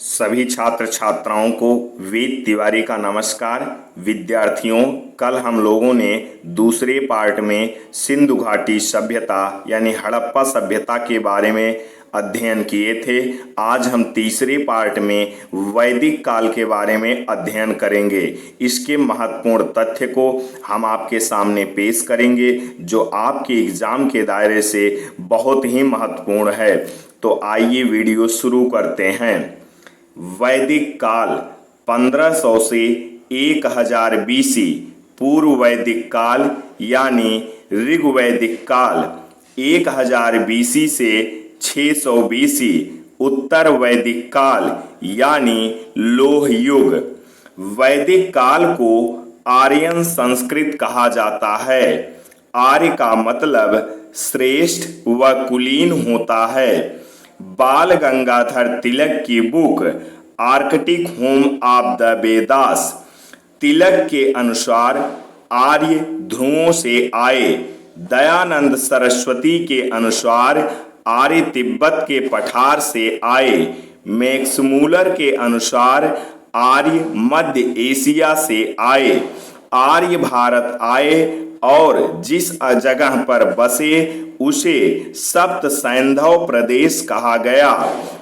सभी छात्र छात्राओं को वेद तिवारी का नमस्कार। विद्यार्थियों, कल हम लोगों ने दूसरे पार्ट में सिंधु घाटी सभ्यता यानी हड़प्पा सभ्यता के बारे में अध्ययन किए थे। आज हम तीसरे पार्ट में वैदिक काल के बारे में अध्ययन करेंगे। इसके महत्वपूर्ण तथ्य को हम आपके सामने पेश करेंगे जो आपके एग्जाम के दायरे से बहुत ही महत्वपूर्ण है। तो आइए वीडियो शुरू करते हैं। वैदिक काल 1500 से 1000 BC, पूर्व वैदिक काल यानी ऋग्वैदिक काल 1000 BC से 600 BC, उत्तर वैदिक काल यानी लोह युग। वैदिक काल को आर्यन संस्कृत कहा जाता है। आर्य का मतलब श्रेष्ठ व कुलीन होता है। बाल गंगाधर तिलक की book Arctic home of the Vedas, Tilak के अनुसार आर्य ध्रुवों से आए। दयानंद सरस्वती के अनुसार आर्य तिब्बत के पठार से आए। मैक्समूलर के अनुसार आर्य मध्य एशिया से आए। आर्य भारत आए और जिस जगह पर बसे उसे सप्त सैंधव प्रदेश कहा गया।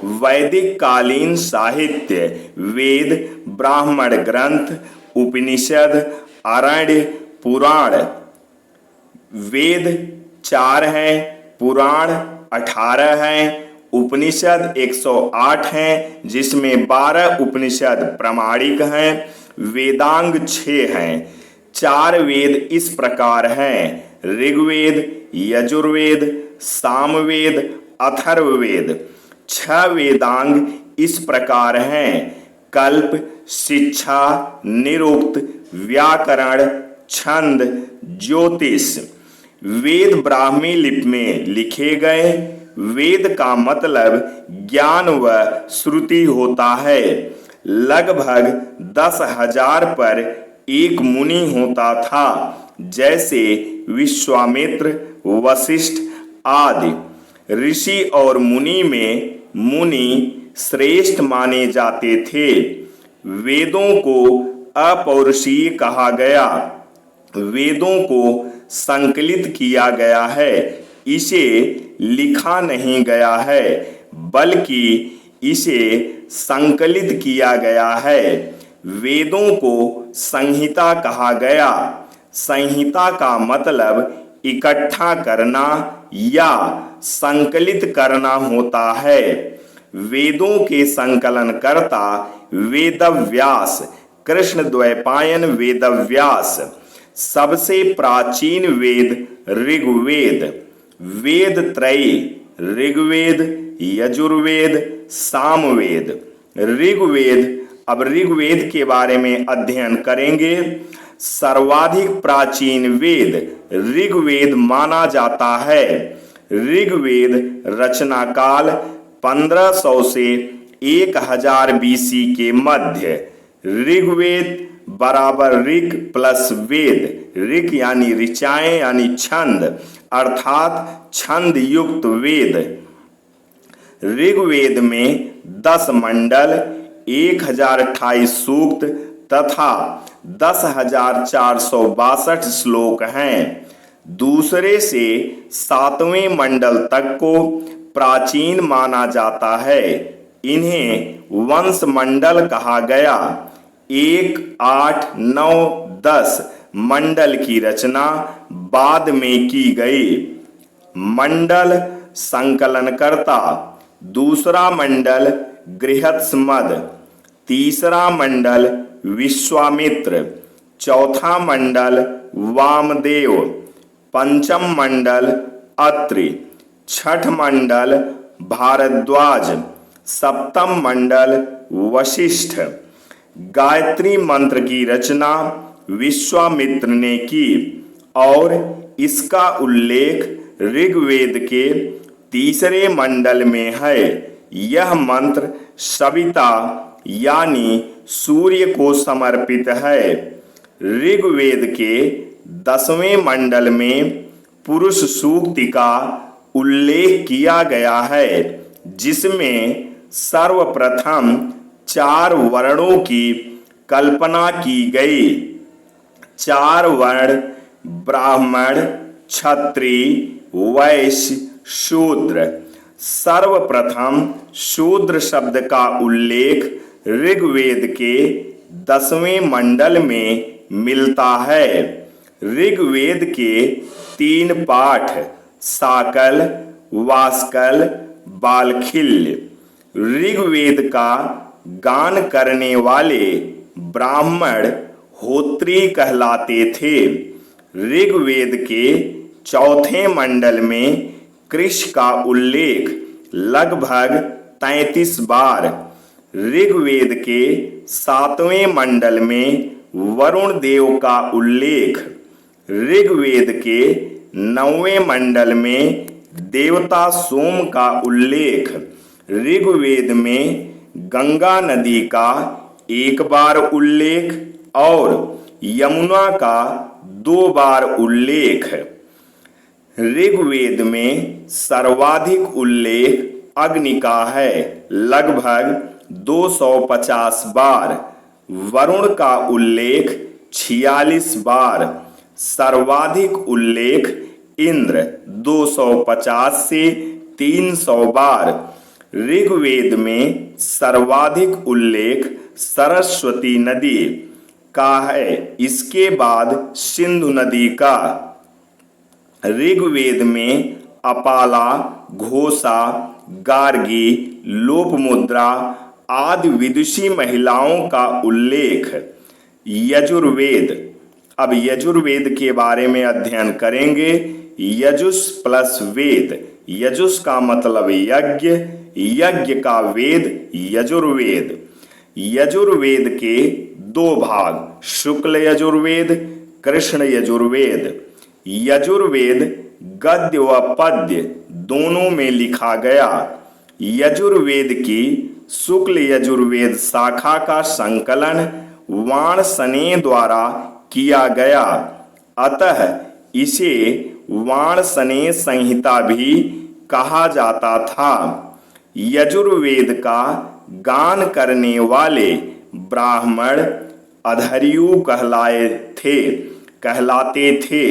वैदिक कालीन साहित्य वेद, ब्राह्मण ग्रंथ, उपनिषद, आरण्य, पुराण। वेद 4 हैं, पुराण 18 हैं, उपनिषद 108 हैं जिसमें 12 उपनिषद प्रामाणिक हैं, वेदांग 6 हैं। 4 वेद इस प्रकार हैं: ऋग्वेद, यजुर्वेद, सामवेद, अथर्ववेद। 6 वेदांग इस प्रकार हैं: कल्प, शिक्षा, निरुक्त, व्याकरण, छंद, ज्योतिष। वेद ब्राह्मी लिपि में लिखे गए। वेद का मतलब ज्ञान व श्रुति होता है। लगभग 10,000 पर एक मुनि होता था, जैसे विश्वामित्र, वशिष्ठ आदि। ऋषि और मुनि में मुनि श्रेष्ठ माने जाते थे। वेदों को अपौरुषीय कहा गया। वेदों को संकलित किया गया है, इसे लिखा नहीं गया है बल्कि इसे संकलित किया गया है। वेदों को संहिता कहा गया। संहिता का मतलब इकट्ठा करना या संकलित करना होता है। वेदों के संकलनकर्ता वेदव्यास, कृष्णद्वैपायन वेदव्यास। सबसे प्राचीन वेद ऋग्वेद। वेद त्रयी ऋग्वेद, यजुर्वेद, सामवेद। ऋग्वेद, अब ऋग्वेद के बारे में अध्ययन करेंगे। सर्वाधिक प्राचीन वेद ऋग्वेद माना जाता है। ऋग्वेद रचना काल 1500 से 1000 BC के मध्य। ऋग्वेद बराबर ऋग प्लस वेद। ऋग यानी ऋचाएं यानी छंद, अर्थात छंद युक्त वेद। ऋग्वेद में 10 मंडल, 1028 सूक्त तथा 10,462 श्लोक हैं। दूसरे से 7वें मंडल तक को प्राचीन माना जाता है। इन्हें वंश मंडल कहा गया। 1, 8, 9, 10 मंडल की रचना बाद में की गई। मंडल संकलनकर्ता। दूसरा मंडल गृहत्समद। तीसरा मंडल विश्वामित्र। चौथा मंडल वामदेव। पंचम मंडल अत्रि। छठ मंडल भारद्वाज। सप्तम मंडल वशिष्ठ। गायत्री मंत्र की रचना विश्वामित्र ने की और इसका उल्लेख ऋग्वेद के 3रे मंडल में है। यह मंत्र सविता यानी सूर्य को समर्पित है। ऋग्वेद के 10वें मंडल में पुरुष सूक्ति का उल्लेख किया गया है, जिसमें सर्वप्रथम 4 वर्णों की कल्पना की गई। 4 वर्ण ब्राह्मण, क्षत्रिय, वैश्य, शूद्र। सर्वप्रथम शूद्र शब्द का उल्लेख ऋग्वेद के 10वें मंडल में मिलता है। ऋग्वेद के 3 पाठ साकल, वास्कल, बालखिल्य। ऋग्वेद का गान करने वाले ब्राह्मण होत्री कहलाते थे। ऋग्वेद के 4थे मंडल में कृष का उल्लेख लगभग 33 बार। ऋग्वेद के 7वें मंडल में वरुण देव का उल्लेख। ऋग्वेद के 9वें मंडल में देवता सोम का उल्लेख। ऋग्वेद में गंगा नदी का 1 बार उल्लेख और यमुना का 2 बार उल्लेख। ऋग्वेद में सर्वाधिक उल्लेख अग्नि का है, लगभग 250 बार। वरुण का उल्लेख 46 बार। सर्वाधिक उल्लेख इंद्र 250 से 300 बार। ऋग्वेद में सर्वाधिक उल्लेख सरस्वती नदी का है, इसके बाद सिंधु नदी का। ऋग्वेद में अपाला, घोषा, गार्गी, लोपमुद्रा आदि विदुषी महिलाओं का उल्लेख। यजुर्वेद। अब यजुर्वेद के बारे में अध्ययन करेंगे। यजुष प्लस वेद। यजुष का मतलब यज्ञ, यज्ञ का वेद यजुर्वेद। यजुर्वेद के 2 भाग शुक्ल यजुर्वेद, कृष्ण यजुर्वेद। यजुर्वेद गद्य व पद्य दोनों में लिखा गया। यजुर्वेद की शुक्ल यजुर्वेद शाखा का संकलन वाणसनेय द्वारा किया गया, अतः इसे वाणसनेय संहिता भी कहा जाता था। यजुर्वेद का गान करने वाले ब्राह्मण अधर्यु कहलाते थे।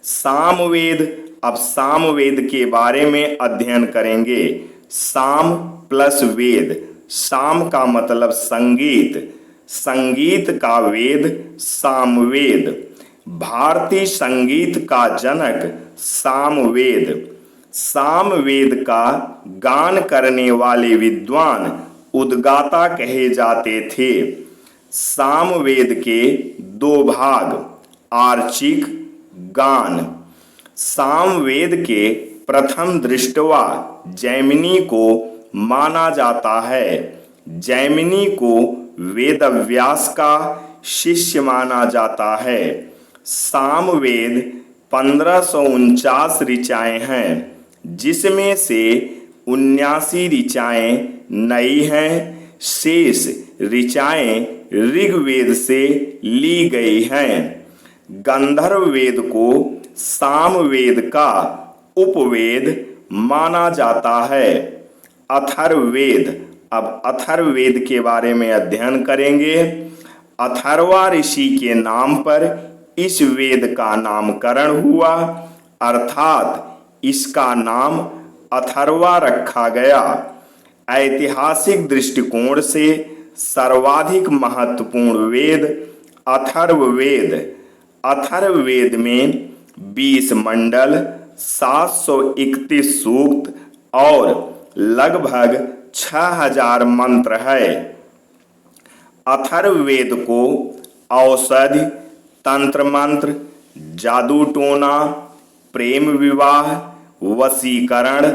सामवेद। अब सामवेद के बारे में अध्ययन करेंगे। साम प्लस वेद। साम का मतलब संगीत, संगीत का वेद सामवेद। भारतीय संगीत का जनक सामवेद। सामवेद का गान करने वाले विद्वान उद्गाता कहे जाते थे। सामवेद के 2 भाग आर्चिक, गान। सामवेद के प्रथम दृष्टवा जैमिनी को माना जाता है। जैमिनी को वेदव्यास का शिष्य माना जाता है। सामवेद 1549 ऋचाएं हैं, जिसमें से 79 ऋचाएं नई हैं। शेष ऋचाएं ऋग्वेद से ली गई हैं। गंधर्व वेद को सामवेद का उपवेद माना जाता है। अथर्ववेद। अब अथर्ववेद के बारे में अध्ययन करेंगे। अथर्वा ऋषि के नाम पर इस वेद का नामकरण हुआ, अर्थात इसका नाम अथर्वा रखा गया। ऐतिहासिक दृष्टिकोण से सर्वाधिक महत्वपूर्ण वेद अथर्ववेद। अथर्ववेद में 20 मंडल, 731 सूक्त और लगभग 6000 मंत्र है। अथर्ववेद को औषधि, तंत्र मंत्र, जादू टोना, प्रेम विवाह, वशीकरण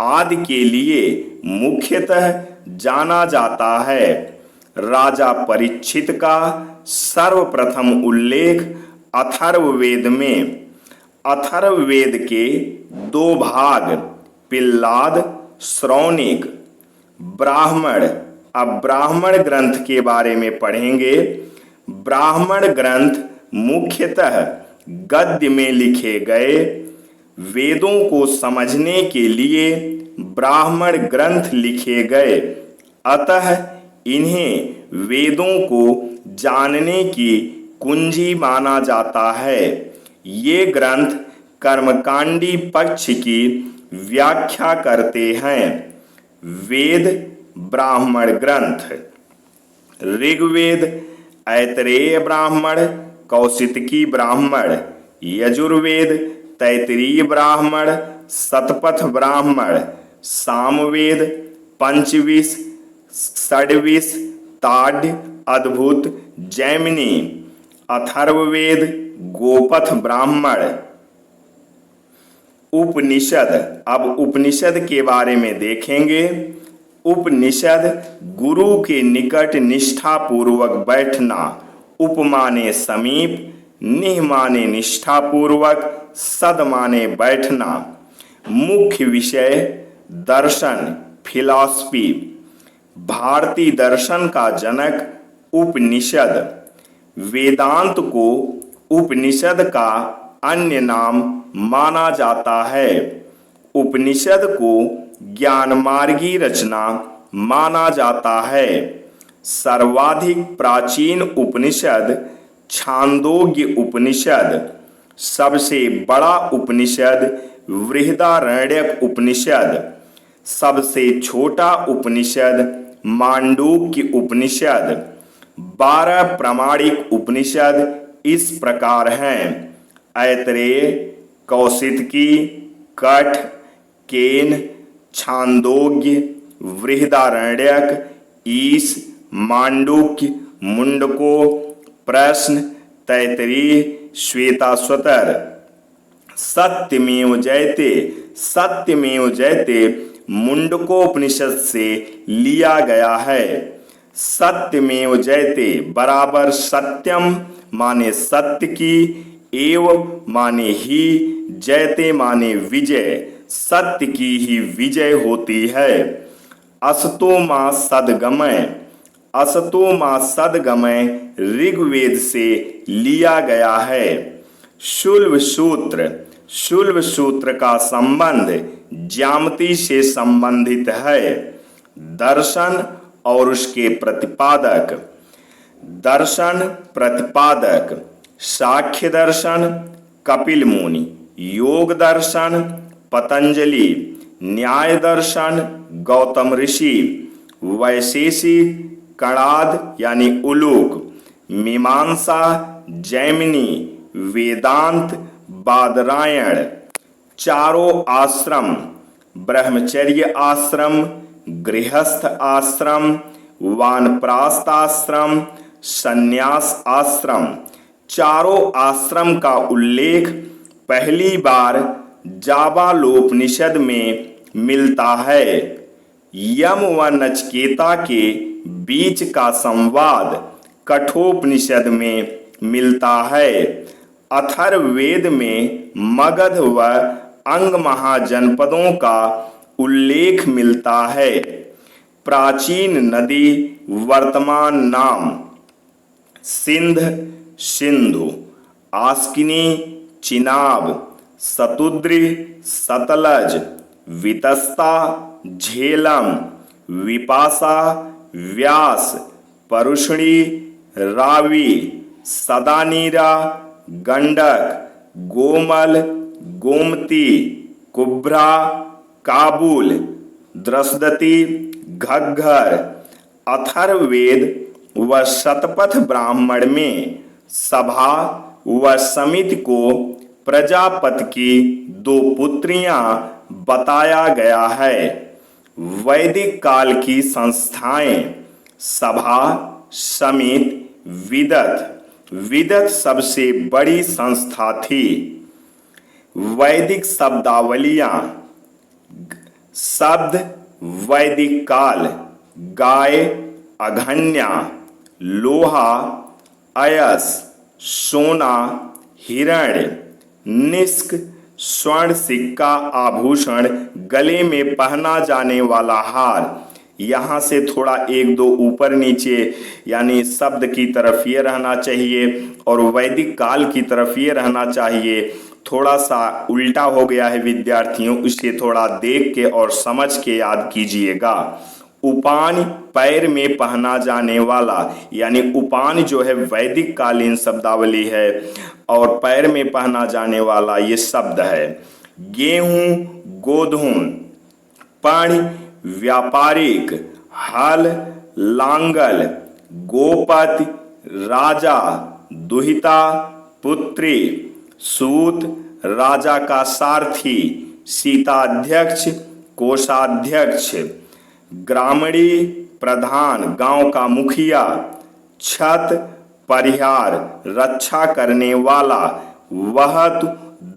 आदि के लिए मुख्यतः जाना जाता है। राजा परीक्षित का सर्वप्रथम उल्लेख अथर्ववेद में। अथर्ववेद के 2 भाग पिल्लाद, श्रौनिक। ब्राह्मण। अब ब्राह्मण ग्रंथ के बारे में पढ़ेंगे। ब्राह्मण ग्रंथ मुख्यतः गद्य में लिखे गए। वेदों को समझने के लिए ब्राह्मण ग्रंथ लिखे गए, अतः इन्हें वेदों को जानने की कुंजी माना जाता है। ये ग्रंथ कर्मकांडी पक्ष की व्याख्या करते हैं। वेद ब्राह्मण ग्रंथ। ऋग्वेद ऐतरेय ब्राह्मण, कौशितकी ब्राह्मण। यजुर्वेद तैतरीय ब्राह्मण, शतपथ ब्राह्मण। सामवेद पंचविश, षड्विश, ताड्य, अद्भुत, जैमिनी। अथर्ववेद गोपथ ब्राह्मण। उपनिषद। अब उपनिषद के बारे में देखेंगे। उपनिषद गुरु के निकट निष्ठा पूर्वक बैठना। उप माने समीप, निह माने निष्ठा पूर्वक, सद माने बैठना। मुख्य विषय दर्शन, फिलॉसफी। भारतीय दर्शन का जनक उपनिषद। वेदांत को उपनिषद का अन्य नाम माना जाता है। उपनिषद को ज्ञानमार्गी रचना माना जाता है। सर्वाधिक प्राचीन उपनिषद छांदोग्य उपनिषद। सबसे बड़ा उपनिषद बृहदारण्यक उपनिषद। सबसे छोटा उपनिषद मांडूक्य उपनिषद। 12 प्रामाणिक उपनिषद इस प्रकार हैं: ऐतरेय, कौशितकी, कठ, केन, छांदोग्य, बृहदारण्यक, ईश, मांडूक्य, मुंडको, प्रश्न, तैतरीय, श्वेताश्वतर। सत्यमेव जयते। सत्यमेव जयते मुंडकोपनिषद से लिया गया है। सत्यमेव जयते बराबर सत्यम माने सत्य की, एव माने ही, जयते माने विजय, सत्य की ही विजय होती है। असतो मा सदगमय। असतो मा सदगमय ऋग्वेद से लिया गया है। शुल्ब सूत्र। शुल्ब सूत्र का संबंध ज्यामिति से संबंधित है। दर्शन और उसके प्रतिपादक। दर्शन प्रतिपादक सांख्य दर्शन कपिल मुनि, योग दर्शन पतंजलि, न्याय दर्शन गौतम ऋषि, वैशेषिक कणाद यानी उलूक, मीमांसा जैमिनी, वेदांत बादरायण। चारों आश्रम ब्रह्मचर्य आश्रम, गृहस्थ आश्रम, वानप्रस्थ आश्रम, संन्यास आश्रम। चारों आश्रम का उल्लेख पहली बार जाबालोपनिषद में मिलता है। यम व नचिकेता के बीच का संवाद कठोपनिषद में मिलता है। अथर्ववेद में मगध व अंग महाजनपदों का उल्लेख मिलता है। प्राचीन नदी वर्तमान नाम सिंध, सिंधु, आस्किनी, चिनाब, सतुद्री, सतलज, वितस्ता, झेलम, विपासा, व्यास, परुष्णी, रावी, सदानीरा, गंडक, गोमल, गोमती, कुब्रा, काबुल, द्रसदती, घग्घर। अथर्ववेद व शतपथ ब्राह्मण में सभा व समिति को प्रजापति की 2 पुत्रियां बताया गया है। वैदिक काल की संस्थाएं सभा, समिति, विदत। विदत सबसे बड़ी संस्था थी। वैदिक शब्दावलियां। शब्द वैदिक काल: गाय, अघन्या, लोहा, अयस, सोना, हिरण्य, निष्क, स्वर्ण, सिक्का, आभूषण, गले में पहना जाने वाला हार। यहाँ से थोड़ा 1-2 ऊपर नीचे यानी शब्द की तरफ ये रहना चाहिए और वैदिक काल की तरफ ये रहना चाहिए। थोड़ा सा उल्टा हो गया है विद्यार्थियों, इसे थोड़ा देख के और समझ के याद कीजिएगा। उपान पैर में पहना जाने वाला, यानी उपान जो है वैदिक कालीन शब्दावली है और पैर में पहना जाने वाला ये शब्द है। गेहूं, गोधूम, पण, व्यापारिक, हल, लांगल, गोपति, राजा, दुहिता, पुत्री, सूत, राजा का सारथी, सीताध्यक्ष, कोषाध्यक्ष, ग्रामणी, प्रधान, गांव का मुखिया, छत, परिहार, रक्षा करने वाला, वहत,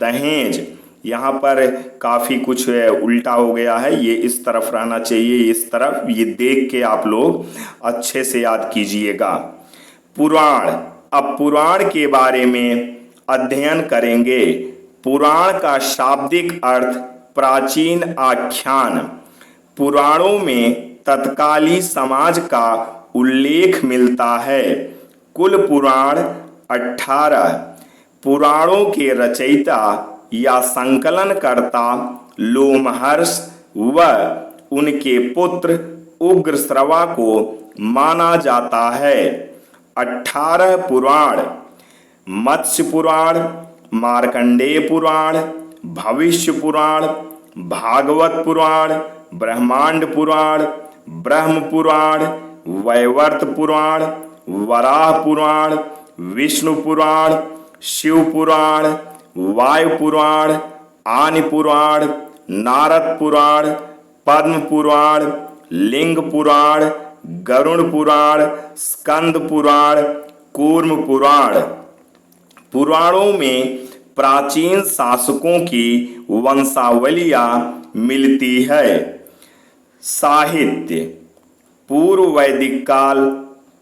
दहेज। यहाँ पर काफ़ी कुछ उल्टा हो गया है, ये इस तरफ रहना चाहिए, इस तरफ। ये देख के आप लोग अच्छे से याद कीजिएगा। पुराण, अब पुराण के बारे में अध्ययन करेंगे। पुराण का शाब्दिक अर्थ प्राचीन आख्यान। पुराणों में तत्कालीन समाज का उल्लेख मिलता है। कुल पुराण 18। पुराणों के रचयिता या संकलनकर्ता लोमहर्ष व उनके पुत्र उग्रश्रवा को माना जाता है। 18 पुराण: मत्स्य पुराण, मार्कंडेय पुराण, भविष्य पुराण, भागवत पुराण, ब्रह्मांड पुराण, ब्रह्म पुराण, वैवर्त पुराण, वराह पुराण, विष्णु पुराण, शिव पुराण, वायु पुराण, आनि पुराण, नारद पुराण, पद्म पुराण, लिंग पुराण, गरुण पुराण, स्कंद पुराण, कूर्म पुराण। पुराणों में प्राचीन शासकों की वंशावलियां मिलती है। साहित्य: पूर्व वैदिक काल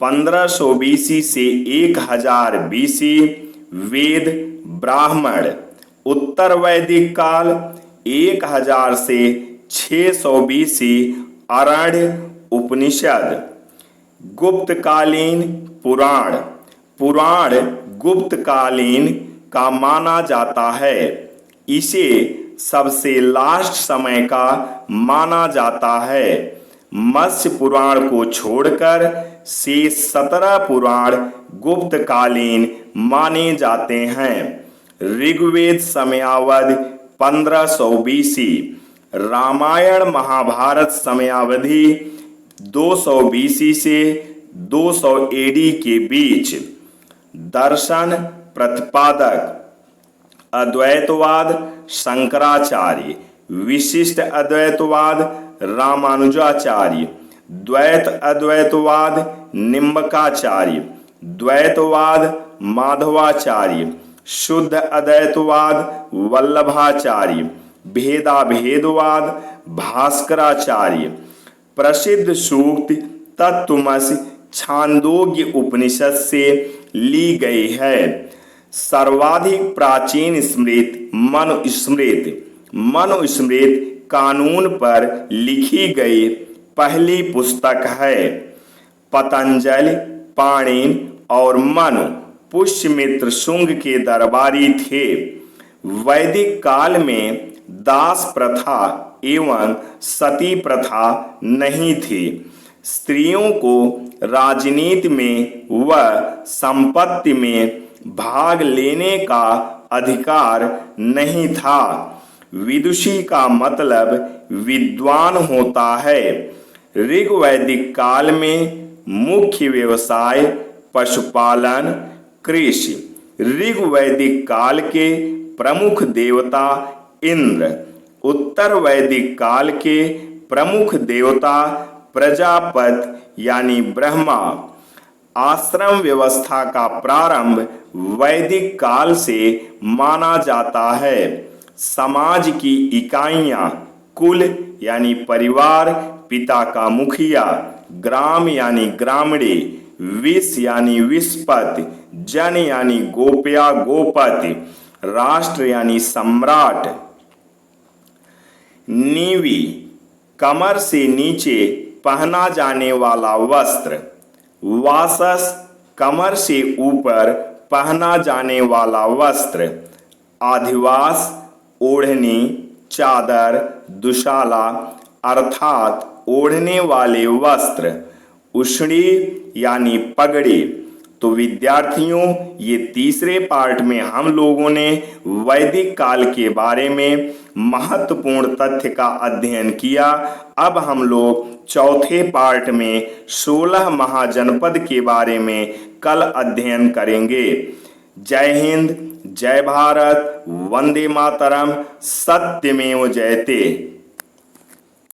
1500 बीसी से 1000 बीसी वेद ब्राह्मण। उत्तर वैदिक काल 1000 से 600 बीसी अरण्य उपनिषद। गुप्तकालीन पुराण: पुराण गुप्तकालीन का माना जाता है। इसे सबसे लास्ट समय का माना जाता है। मत्स्य पुराण को छोड़कर शेष 17 पुराण गुप्तकालीन माने जाते हैं। ऋग्वेद समयावधि 1500 बीसी। रामायण महाभारत समयावधि 200 बीसी से 200 एडी के बीच। दर्शन प्रतिपादक: अद्वैतवाद शंकराचार्य, विशिष्ट अद्वैतवाद रामानुजाचार्य, द्वैत अद्वैतवाद निम्बकाचार्य, द्वैतवाद माधवाचार्य, शुद्ध अद्वैतवाद वल्लभाचार्य, भेदाभेदवाद भास्कराचार्य। प्रसिद्ध सूक्त तत्त्वमसि छांदोग्य उपनिषद से ली गई है। सर्वाधिक प्राचीन स्मृति मनुस्मृति। मनुस्मृति कानून पर लिखी गई पहली पुस्तक है। पतंजलि, पाणिनि और मनु पुष्यमित्र शुंग के दरबारी थे। वैदिक काल में दास प्रथा एवं सती प्रथा नहीं थी। स्त्रियों को राजनीति में व संपत्ति में भाग लेने का अधिकार नहीं था। विदुषी का मतलब विद्वान होता है। ऋग्वैदिक काल में मुख्य व्यवसाय पशुपालन, कृषि। ऋग्वैदिक काल के प्रमुख देवता इंद्र। उत्तर वैदिक काल के प्रमुख देवता प्रजापति यानी ब्रह्मा। आश्रम व्यवस्था का प्रारंभ वैदिक काल से माना जाता है। समाज की इकाइयां कुल यानी परिवार, पिता का मुखिया, ग्राम यानी ग्रामणी, विष यानी विष्पति, जन यानी गोप्या गोपति, राष्ट्र यानी सम्राट। नीवी कमर से नीचे पहना जाने वाला वस्त्र। वासस कमर से ऊपर पहना जाने वाला वस्त्र। आधिवास ओढ़नी, चादर, दुशाला अर्थात ओढ़ने वाले वस्त्र, उशड़ी यानी पगड़ी। तो विद्यार्थियों, ये तीसरे पार्ट में हम लोगों ने वैदिक काल के बारे में महत्वपूर्ण तथ्य का अध्ययन किया। अब हम लोग चौथे पार्ट में 16 महाजनपद के बारे में कल अध्ययन करेंगे। जय हिंद, जय भारत, वंदे मातरम, सत्यमेव जयते।